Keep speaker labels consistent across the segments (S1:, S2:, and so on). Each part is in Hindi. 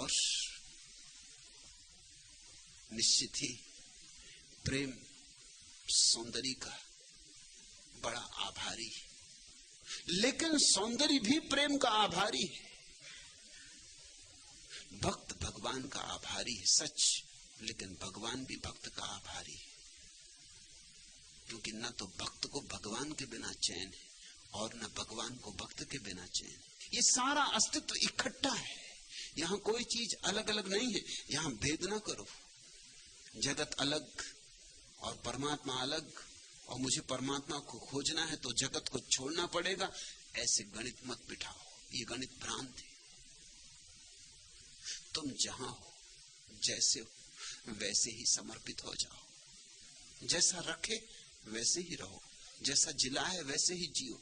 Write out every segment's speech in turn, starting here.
S1: और निश्चित ही प्रेम सौंदर्य का बड़ा आभारी है, लेकिन सौंदर्य भी प्रेम का आभारी है। भक्त भगवान का आभारी है सच, लेकिन भगवान भी भक्त का आभारी है, क्योंकि न तो भक्त को भगवान के बिना चैन है और न भगवान को भक्त के बिना चैन है। ये सारा अस्तित्व इकट्ठा है, यहाँ कोई चीज अलग अलग नहीं है। यहाँ भेद ना करो, जगत अलग और परमात्मा अलग, और मुझे परमात्मा को खोजना है तो जगत को छोड़ना पड़ेगा, ऐसे गणित मत बिठाओ, ये गणित भ्रांत है। तुम जहां हो, जैसे हो, वैसे ही समर्पित हो जाओ। जैसा रखे वैसे ही रहो, जैसा जिला है वैसे ही जियो।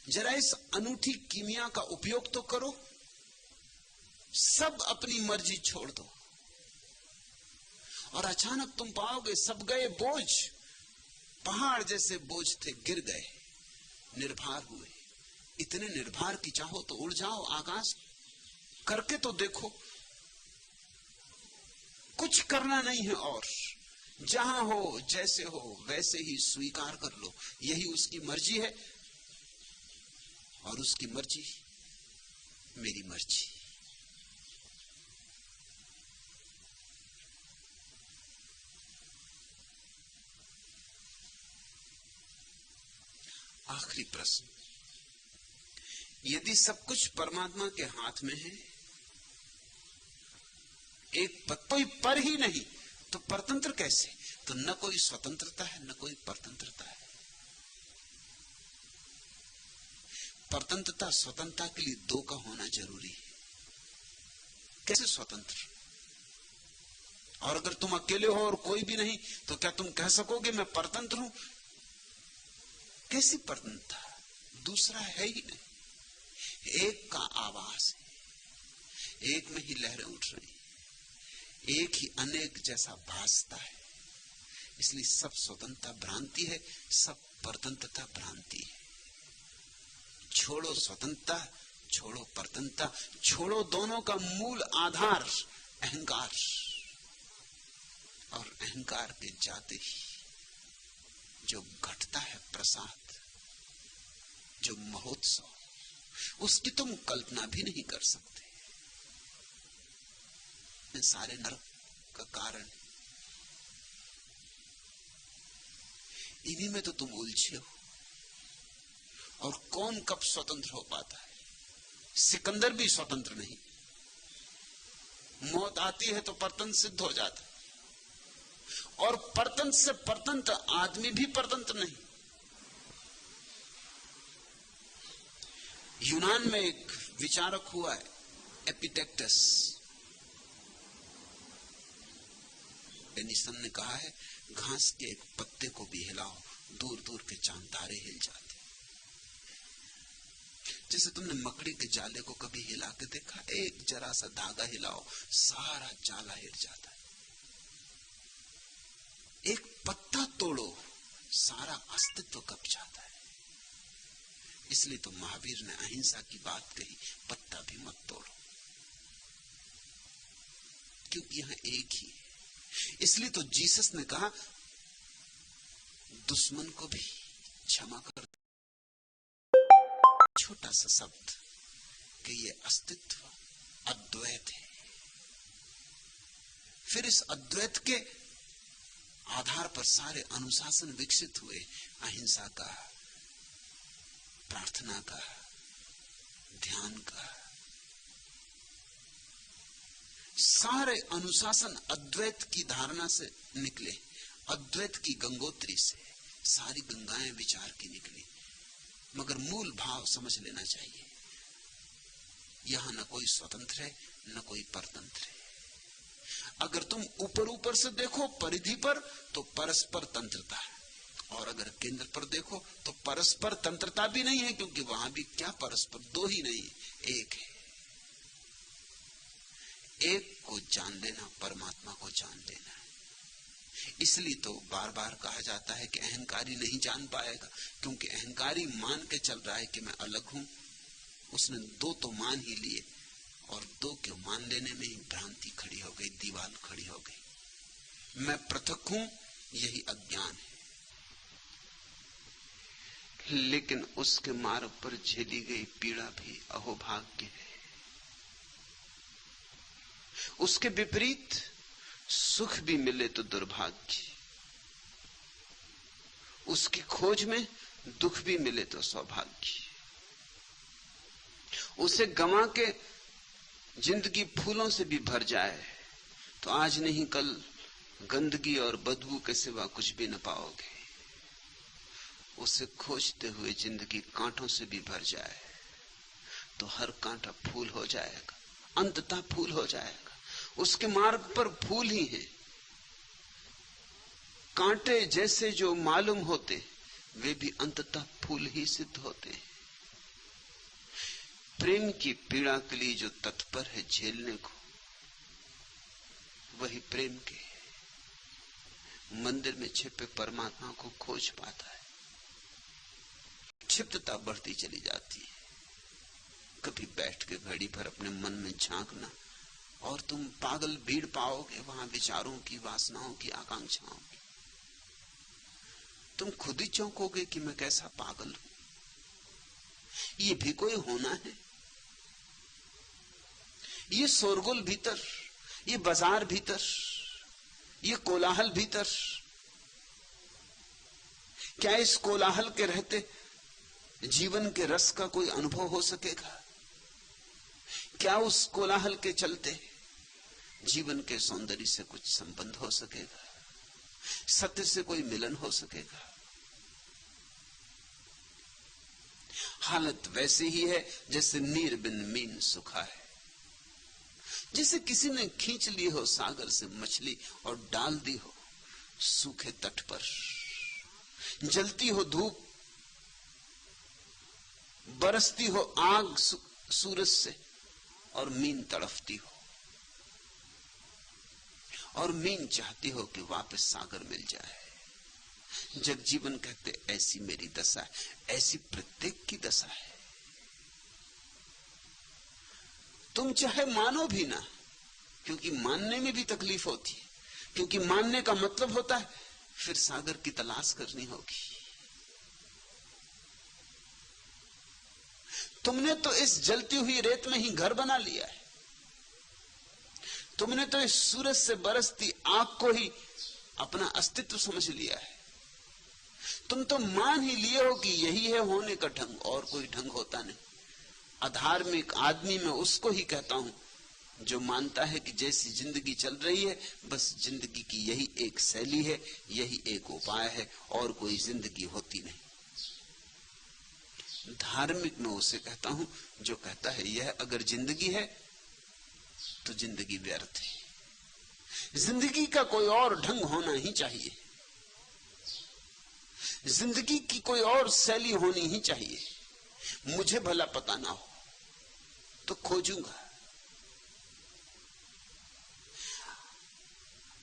S1: जरा इस अनूठी कीमिया का उपयोग तो करो। सब अपनी मर्जी छोड़ दो और अचानक तुम पाओगे सब गए बोझ, पहाड़ जैसे बोझ थे गिर गए, निर्भर हुए। इतने निर्भर की चाहो तो उड़ जाओ आकाश, करके तो देखो। कुछ करना नहीं है और जहां हो जैसे हो वैसे ही स्वीकार कर लो, यही उसकी मर्जी है और उसकी मर्जी मेरी मर्जी। आखिरी प्रश्न, यदि सब कुछ परमात्मा के हाथ में है, कोई पर ही नहीं, तो परतंत्र कैसे? तो न कोई स्वतंत्रता है न कोई परतंत्रता है। परतंत्रता स्वतंत्रता के लिए दो का होना जरूरी है। कैसे स्वतंत्र? और अगर तुम अकेले हो और कोई भी नहीं, तो क्या तुम कह सकोगे मैं परतंत्र हूं? कैसी परतंत्रता? दूसरा है ही नहीं। एक का आवाज है, एक में ही लहरें उठ रही, एक ही अनेक जैसा भासता है। इसलिए सब स्वतंत्रता भ्रांति है, सब परतंत्रता भ्रांति है। छोड़ो स्वतंत्रता, छोड़ो परतंत्रता, छोड़ो दोनों का मूल आधार अहंकार। और अहंकार के जाते ही जो घटता है प्रसाद, जो महोत्सव, उसकी तुम कल्पना भी नहीं कर सकते। सारे नरक का कारण इन्हीं में तो तुम उलझे हो। और कौन कब स्वतंत्र हो पाता है? सिकंदर भी स्वतंत्र नहीं। मौत आती है तो परतंत्र सिद्ध हो जाता है, और परतंत्र से परतंत्र आदमी भी परतंत्र नहीं। यूनान में एक विचारक हुआ है एपिटेक्टस। डेनिसन ने कहा है, घास के एक पत्ते को भी हिलाओ, दूर दूर के चांद तारे हिल जाते। जैसे तुमने मकड़ी के जाले को कभी हिला के देखा? एक जरा सा धागा हिलाओ, सारा जाला हिल जाता है। एक पत्ता तोड़ो, सारा अस्तित्व कब जाता है। इसलिए तो महावीर ने अहिंसा की बात कही, पत्ता भी मत तोड़ो, क्योंकि यहां एक ही है। इसलिए तो जीसस ने कहा, दुश्मन को भी क्षमा कर। छोटा सा शब्द कि ये अस्तित्व अद्वैत है। फिर इस अद्वैत के आधार पर सारे अनुशासन विकसित हुए, अहिंसा का, प्रार्थना का, ध्यान का। सारे अनुशासन अद्वैत की धारणा से निकले, अद्वैत की गंगोत्री से सारी गंगाएं विचार की निकली। मगर मूल भाव समझ लेना चाहिए, यहां न कोई स्वतंत्र है न कोई परतंत्र है। अगर तुम ऊपर ऊपर से देखो परिधि पर, तो परस्पर तंत्रता है, और अगर केंद्र पर देखो तो परस्पर तंत्रता भी नहीं है, क्योंकि वहां भी क्या परस्पर, दो ही नहीं, एक है। एक को जान लेना परमात्मा को जान लेना है। इसलिए तो बार बार कहा जाता है कि अहंकारी नहीं जान पाएगा, क्योंकि अहंकारी मान के चल रहा है कि मैं अलग हूं। उसने दो तो मान ही लिए, और दो के मान लेने में ही भ्रांति खड़ी हो गई, दीवार खड़ी हो गई। मैं पृथक हूं, यही अज्ञान है। लेकिन उसके मार्ग पर झेली गई पीड़ा भी अहोभाग्य है। उसके विपरीत सुख भी मिले तो दुर्भाग्य, उसकी खोज में दुख भी मिले तो सौभाग्य। उसे गंवा के जिंदगी फूलों से भी भर जाए तो आज नहीं कल गंदगी और बदबू के सिवा कुछ भी न पाओगे। उसे खोजते हुए जिंदगी कांटों से भी भर जाए तो हर कांटा फूल हो जाएगा, अंततः फूल हो जाएगा। उसके मार्ग पर फूल ही हैं। कांटे जैसे जो मालूम होते वे भी अंततः फूल ही सिद्ध होते हैं। प्रेम की पीड़ा के लिए जो तत्पर है झेलने को, वही प्रेम के मंदिर में छिपे परमात्मा को खोज पाता है। क्षिप्तता बढ़ती चली जाती है। कभी बैठ के घड़ी भर अपने मन में झांकना और तुम पागल भीड़ पाओगे वहां विचारों की, वासनाओं की, आकांक्षाओं की। तुम खुद ही चौंकोगे कि मैं कैसा पागल हूं। ये भी कोई होना है? ये शोरगुल भीतर, ये बाजार भीतर, ये कोलाहल भीतर, क्या इस कोलाहल के रहते जीवन के रस का कोई अनुभव हो सकेगा? क्या उस कोलाहल के चलते जीवन के सौंदर्य से कुछ संबंध हो सकेगा? सत्य से कोई मिलन हो सकेगा? हालत वैसे ही है जैसे नीर बिन मीन सुखा है। जैसे किसी ने खींच ली हो सागर से मछली और डाल दी हो सूखे तट पर। जलती हो धूप, बरसती हो आग सूरज से, और मीन तड़फती हो, और मीन चाहती हो कि वापस सागर मिल जाए। जगजीवन कहते ऐसी मेरी दशा है, ऐसी प्रत्येक की दशा है। तुम चाहे मानो भी ना, क्योंकि मानने में भी तकलीफ होती है, क्योंकि मानने का मतलब होता है फिर सागर की तलाश करनी होगी। तुमने तो इस जलती हुई रेत में ही घर बना लिया है। तुमने तो इस सूरज से बरसती आग को ही अपना अस्तित्व समझ लिया है। तुम तो मान ही लिए हो कि यही है होने का ढंग, और कोई ढंग होता नहीं। अधार्मिक आदमी मैं उसको ही कहता हूं जो मानता है कि जैसी जिंदगी चल रही है बस जिंदगी की यही एक शैली है, यही एक उपाय है, और कोई जिंदगी होती नहीं। धार्मिक मैं उसे कहता हूं जो कहता है यह अगर जिंदगी है तो जिंदगी व्यर्थ है। जिंदगी का कोई और ढंग होना ही चाहिए, जिंदगी की कोई और शैली होनी ही चाहिए। मुझे भला पता ना हो तो खोजूंगा।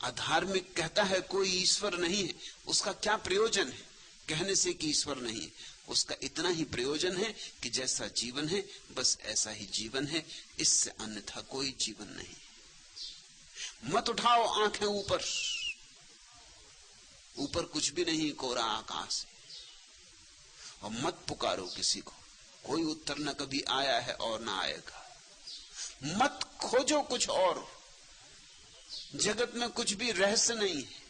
S1: अधार्मिक कहता है कोई ईश्वर नहीं है, उसका क्या प्रयोजन है कहने से कि ईश्वर नहीं है? उसका इतना ही प्रयोजन है कि जैसा जीवन है बस ऐसा ही जीवन है, इससे अन्यथा कोई जीवन नहीं। मत उठाओ आंखें ऊपर, ऊपर कुछ भी नहीं, कोरा आकाश है। और मत पुकारो किसी को, कोई उत्तर न कभी आया है और ना आएगा। मत खोजो कुछ और, जगत में कुछ भी रहस्य नहीं है,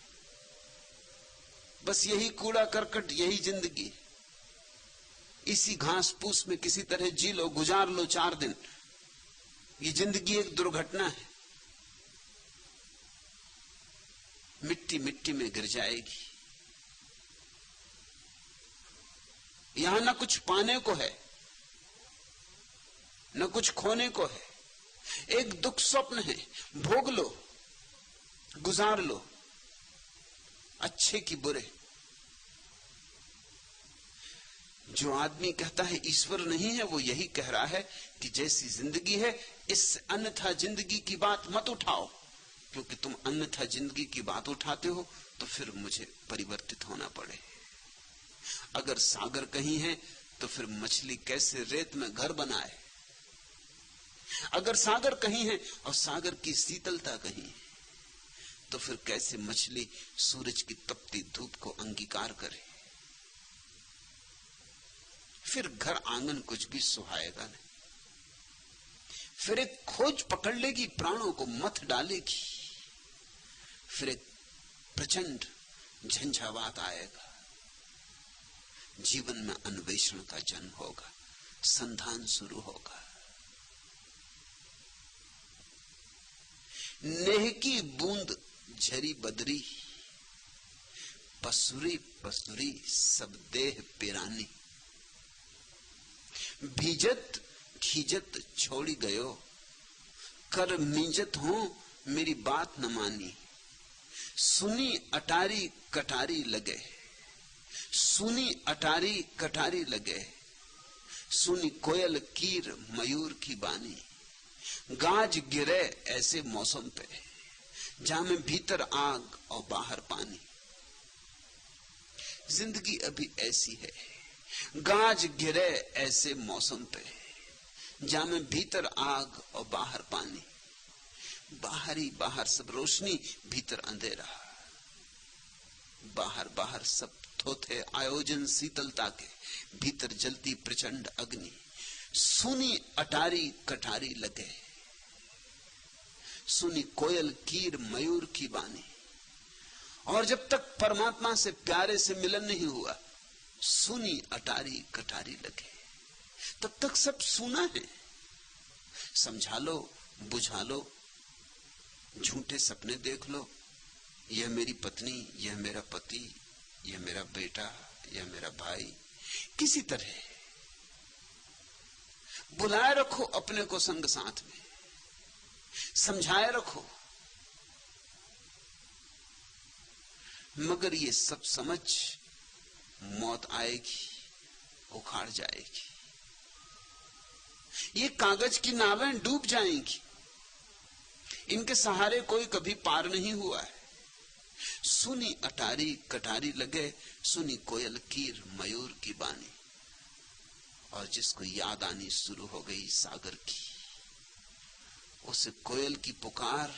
S1: बस यही कूड़ा करकट, यही जिंदगी। इसी घास फूस में किसी तरह जी लो, गुजार लो 4 दिन। ये जिंदगी एक दुर्घटना है, मिट्टी मिट्टी में गिर जाएगी। यहां न कुछ पाने को है न कुछ खोने को है। एक दुख स्वप्न है, भोग लो, गुजार लो, अच्छे की बुरे। जो आदमी कहता है ईश्वर नहीं है वो यही कह रहा है कि जैसी जिंदगी है इससे अन्यथा जिंदगी की बात मत उठाओ, क्योंकि तुम अन्यथा जिंदगी की बात उठाते हो तो फिर मुझे परिवर्तित होना पड़े। अगर सागर कहीं है तो फिर मछली कैसे रेत में घर बनाए? अगर सागर कहीं है और सागर की शीतलता कहीं है, तो फिर कैसे मछली सूरज की तपती धूप को अंगीकार करे? फिर घर आंगन कुछ भी सुहाएगा नहीं। फिर एक खोज पकड़ लेगी, प्राणों को मथ डालेगी। फिर एक प्रचंड झंझावात आएगा। जीवन में अन्वेषण का जन्म होगा, संधान शुरू होगा। नेह की बूंद झरी बदरी, पसुरी पसुरी सब देह पिरानी। भीजत खीजत छोड़ी गयो, कर मीजत हो मेरी बात न मानी। सुनी अटारी कटारी लगे, सुनी अटारी कटारी लगे। सुनी कोयल कीर मयूर की बानी। गाज गिरे ऐसे मौसम पे, जहां में भीतर आग और बाहर पानी। जिंदगी अभी ऐसी है, गाज गिरे ऐसे मौसम पे, जहां में भीतर आग और बाहर पानी। बाहर ही बाहर सब रोशनी, भीतर अंधेरा। बाहर बाहर सब थोथे आयोजन शीतलता के, भीतर जलती प्रचंड अग्नि। सुनी अटारी कटारी लगे, सुनी कोयल कीर मयूर की बानी। और जब तक परमात्मा से प्यारे से मिलन नहीं हुआ, सुनी अटारी कटारी लगे, तब तक सब सुना है। समझा लो, बुझा लो, झूठे सपने देख लो, यह मेरी पत्नी, यह मेरा पति, यह मेरा बेटा, यह मेरा भाई। किसी तरह बुलाए रखो अपने को संग साथ में, समझाए रखो, मगर ये सब समझ मौत आएगी, उखाड़ जाएगी। ये कागज की नावें डूब जाएंगी, इनके सहारे कोई कभी पार नहीं हुआ है। सुनी अटारी कटारी लगे, सुनी कोयल कीर मयूर की बानी। और जिसको याद आनी शुरू हो गई सागर की, उसे कोयल की पुकार,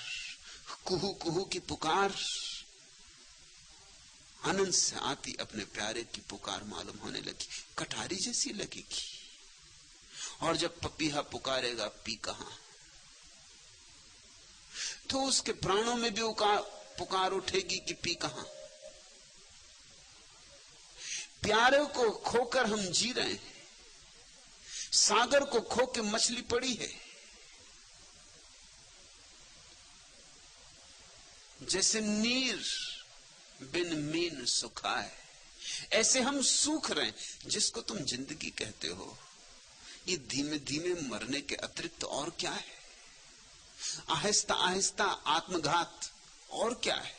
S1: कुहू कुहू की पुकार, आनंद से आती अपने प्यारे की पुकार मालूम होने लगी, कटारी जैसी लगेगी। और जब पपीहा पुकारेगा पी कहां, तो उसके प्राणों में भी पुकार उठेगी कि पी कहां। प्यारे को खोकर हम जी रहे हैं, सागर को खो के मछली पड़ी है। जैसे नीर बिन मीन सुखाए, ऐसे हम सूख रहे हैं। जिसको तुम जिंदगी कहते हो, ये धीमे धीमे मरने के अतिरिक्त और क्या है? आहिस्ता आहिस्ता आत्मघात, और क्या है?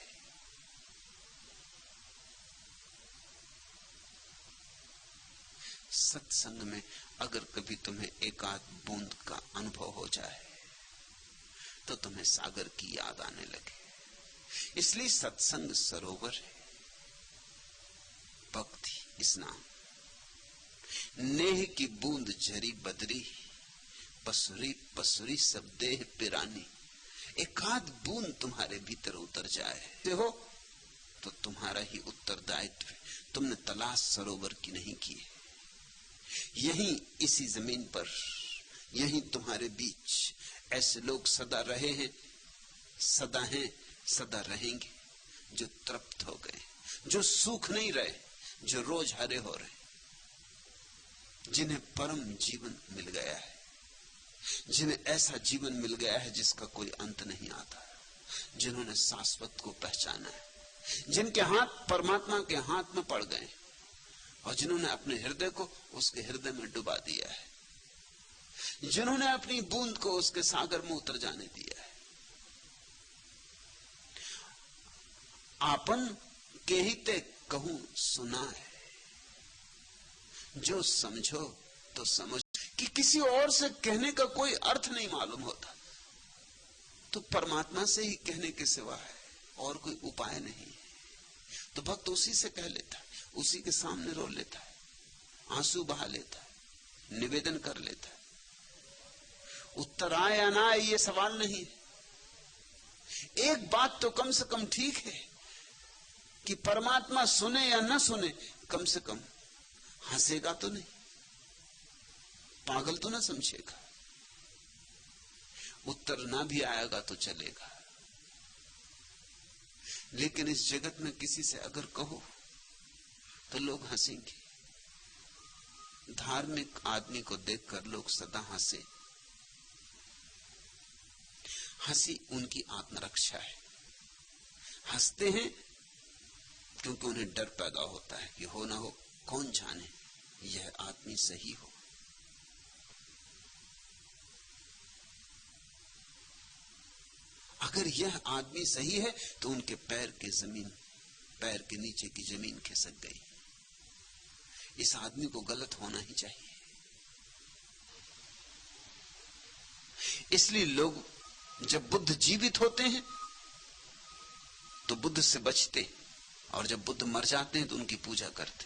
S1: सत्संग में अगर कभी तुम्हें एकाध बूंद का अनुभव हो जाए, तो तुम्हें सागर की याद आने लगे। इसलिए सत्संग सरोवर है, भक्ति स्नान। नेह की बूंद झरी बदरी, पसुरी पसुरी सब देह पिरानी। एकाध बूंद तुम्हारे भीतर उतर जाए हो तो तुम्हारा ही उत्तरदायित्व है। तुमने तलाश सरोवर की नहीं की है। यहीं इसी जमीन पर, यहीं तुम्हारे बीच ऐसे लोग सदा रहे हैं, सदा हैं, सदा रहेंगे, जो तृप्त हो गए, जो सूख नहीं रहे, जो रोज हरे हो रहे, जिन्हें परम जीवन मिल गया है, जिन्हें ऐसा जीवन मिल गया है जिसका कोई अंत नहीं आता, जिन्होंने शाश्वत को पहचाना है, जिनके हाथ परमात्मा के हाथ में पड़ गए और जिन्होंने अपने हृदय को उसके हृदय में डुबा दिया है, जिन्होंने अपनी बूंद को उसके सागर में उतर जाने दिया है। आपन के ही ते कहूं सुना है, जो समझो तो समझ। कि किसी और से कहने का कोई अर्थ नहीं मालूम होता, तो परमात्मा से ही कहने के सिवा है और कोई उपाय नहीं है। तो भक्त उसी से कह लेता है, उसी के सामने रो लेता है, आंसू बहा लेता है, निवेदन कर लेता है, उत्तर आए या ना आए ये सवाल नहीं। एक बात तो कम से कम ठीक है कि परमात्मा सुने या न सुने, कम से कम हंसेगा तो नहीं, पागल तो ना समझेगा। उत्तर ना भी आएगा तो चलेगा, लेकिन इस जगत में किसी से अगर कहो तो लोग हंसेंगे। धार्मिक आदमी को देखकर लोग सदा हंसे। हंसी उनकी आत्मरक्षा है। हंसते हैं क्योंकि उन्हें डर पैदा होता है कि हो ना हो, कौन जाने यह आदमी सही हो। अगर यह आदमी सही है तो उनके पैर के नीचे की जमीन खिसक गई। इस आदमी को गलत होना ही चाहिए। इसलिए लोग जब बुद्ध जीवित होते हैं तो बुद्ध से बचते, और जब बुद्ध मर जाते हैं तो उनकी पूजा करते।